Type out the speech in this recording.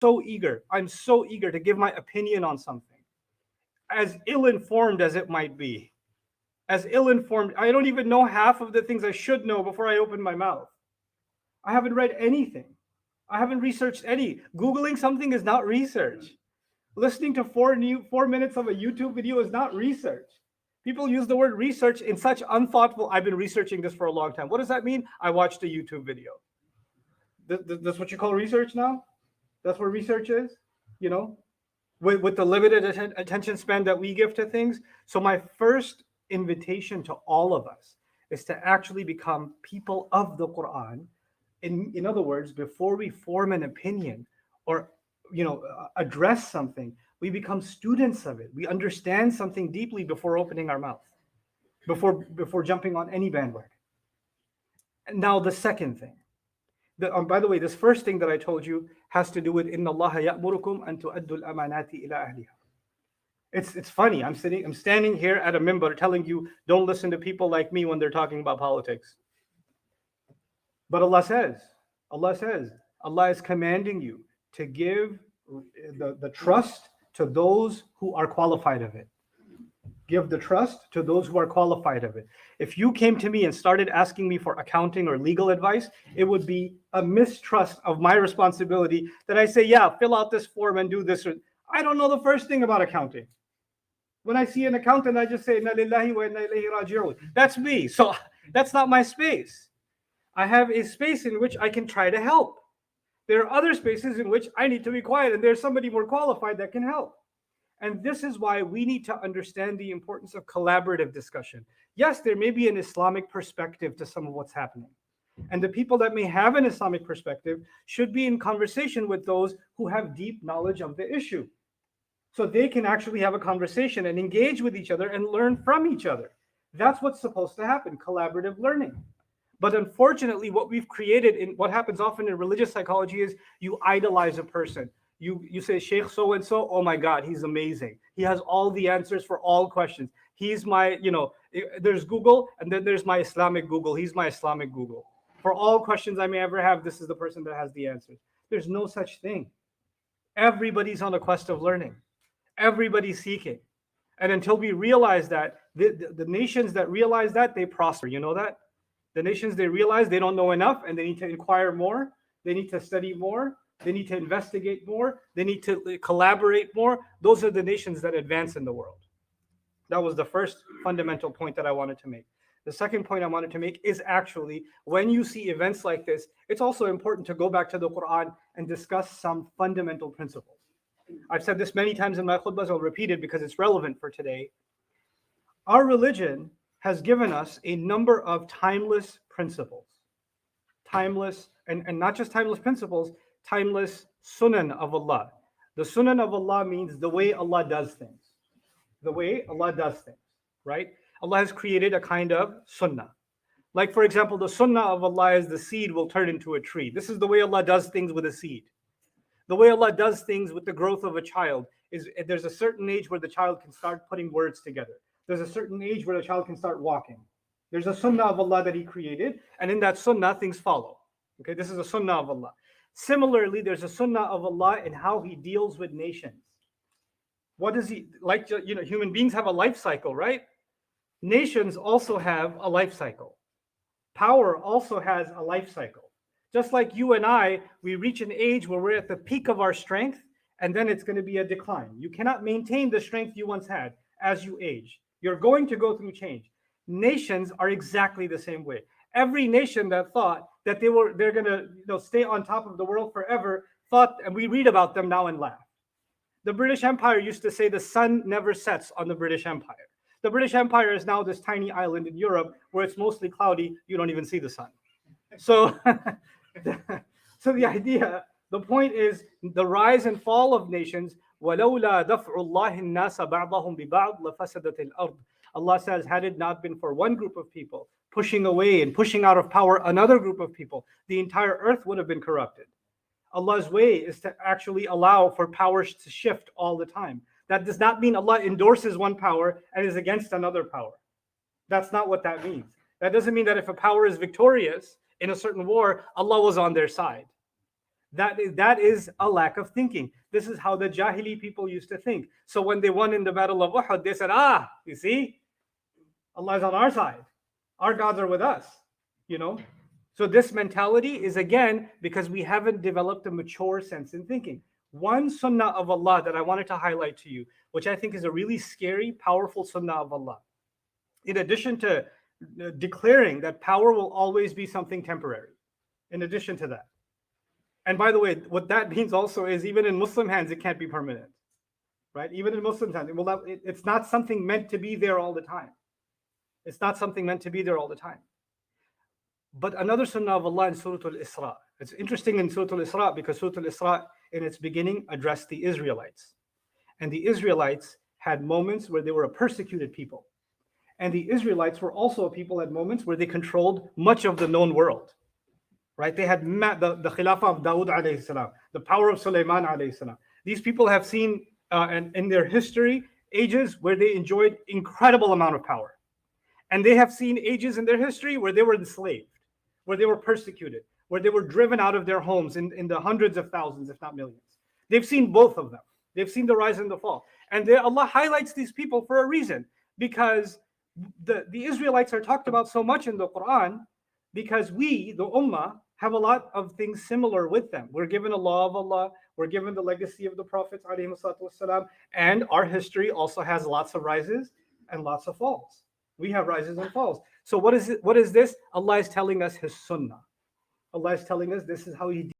I'm so eager to give my opinion on something, as ill-informed as it might be. As ill-informed, I don't even know half of the things I should know before I open my mouth. I haven't read anything. I haven't researched any. Googling something is not research. Listening to 4 minutes of a YouTube video is not research. People use the word research in such unthoughtful. I've been researching this for a long time. What does that mean? I watched a YouTube video. That's what you call research now? That's what research is? You know, with the limited attention span that we give to things. So my first invitation to all of us is to actually become people of the Quran. In other words, before we form an opinion or address something, we become students of it. We understand something deeply before opening our mouth, before jumping on any bandwagon. And now the second thing. By the way, this first thing that I told you has to do with inna Allah ya'murukum an tu'addu al-amanati ila ahliha. It's funny. I'm standing here at a minbar telling you don't listen to people like me when they're talking about politics. But Allah is commanding you to give the trust to those who are qualified of it. Give the trust to those who are qualified of it. If you came to me and started asking me for accounting or legal advice, it would be a mistrust of my responsibility that I say, yeah, fill out this form and do this. I don't know the first thing about accounting. When I see an accountant, I just say, inna lillahi wa inna ilayhi raji'un. That's me. So that's not my space. I have a space in which I can try to help. There are other spaces in which I need to be quiet, and there's somebody more qualified that can help. And this is why we need to understand the importance of collaborative discussion. Yes, there may be an Islamic perspective to some of what's happening. And the people that may have an Islamic perspective should be in conversation with those who have deep knowledge of the issue. So they can actually have a conversation and engage with each other and learn from each other. That's what's supposed to happen, collaborative learning. But unfortunately, what we've created in what happens often in religious psychology is you idolize a person. You say, Sheikh so and so, oh my God, he's amazing. He has all the answers for all questions. He's my, there's Google, and then there's my Islamic Google. He's my Islamic Google. For all questions I may ever have, this is the person that has the answers. There's no such thing. Everybody's on a quest of learning. Everybody's seeking. And until we realize that, the nations that realize that, they prosper. You know that? The nations, they realize they don't know enough and they need to inquire more. They need to study more. They need to investigate more. They need to collaborate more. Those are the nations that advance in the world. That was the first fundamental point that I wanted to make. The second point I wanted to make is actually when you see events like this, it's also important to go back to the Quran and discuss some fundamental principles. I've said this many times in my khutbahs. I'll repeat it because it's relevant for today. Our religion has given us a number of timeless principles. Timeless, and not just timeless principles, timeless sunan of Allah. The sunan of Allah means the way Allah does things. The way Allah does things, right? Allah has created a kind of sunnah. Like, for example, the sunnah of Allah is the seed will turn into a tree. This is the way Allah does things with a seed. The way Allah does things with the growth of a child is there's a certain age where the child can start putting words together. There's a certain age where the child can start walking. There's a sunnah of Allah that He created, and in that sunnah, things follow. Okay, this is a sunnah of Allah. Similarly, there's a sunnah of Allah in how He deals with nations. What does He, like, human beings have a life cycle, right? Nations also have a life cycle. Power also has a life cycle. Just like you and I, we reach an age where we're at the peak of our strength, and then it's going to be a decline. You cannot maintain the strength you once had as you age. You're going to go through change. Nations are exactly the same way. Every nation that thought that they're going to stay on top of the world forever thought, and we read about them now and laugh. The British Empire used to say the sun never sets on the British Empire. The British Empire is now this tiny island in Europe where it's mostly cloudy. You don't even see the sun. So, so the point is the rise and fall of nations. وَلَوْلَا دَفْعُ اللَّهِ النَّاسَ بَعْضَهُمْ بِبَعْضٍ لَفَسَدَتِ الْأَرْضِ. Allah says, had it not been for one group of people pushing away and pushing out of power another group of people, the entire earth would have been corrupted. Allah's way is to actually allow for powers to shift all the time. That does not mean Allah endorses one power and is against another power. That's not what that means. That doesn't mean that if a power is victorious in a certain war, Allah was on their side. That is a lack of thinking. This is how the Jahili people used to think. So when they won in the Battle of Uhud, they said, you see, Allah is on our side. Our gods are with us, you know? So this mentality is, again, because we haven't developed a mature sense in thinking. One sunnah of Allah that I wanted to highlight to you, which I think is a really scary, powerful sunnah of Allah. In addition to declaring that power will always be something temporary, in addition to that. And by the way, what that means also is even in Muslim hands, it can't be permanent, right? Even in Muslim hands, it's not something meant to be there all the time. It's not something meant to be there all the time. But another sunnah of Allah in Surah Al-Isra. It's interesting in Surah Al-Isra because Surah Al-Isra in its beginning addressed the Israelites. And the Israelites had moments where they were a persecuted people. And the Israelites were also a people at moments where they controlled much of the known world. Right? They had the Khilafah of Dawood alayhi salam, the power of Sulaiman alayhi salam. These people have seen and in their history ages where they enjoyed incredible amount of power. And they have seen ages in their history where they were enslaved, where they were persecuted, where they were driven out of their homes in the hundreds of thousands, if not millions. They've seen both of them. They've seen the rise and the fall. And Allah highlights these people for a reason, because the Israelites are talked about so much in the Quran because we, the Ummah, have a lot of things similar with them. We're given a law of Allah, we're given the legacy of the Prophets, and our history also has lots of rises and lots of falls. We have rises and falls. So what is it? What is this? Allah is telling us His Sunnah. Allah is telling us this is how He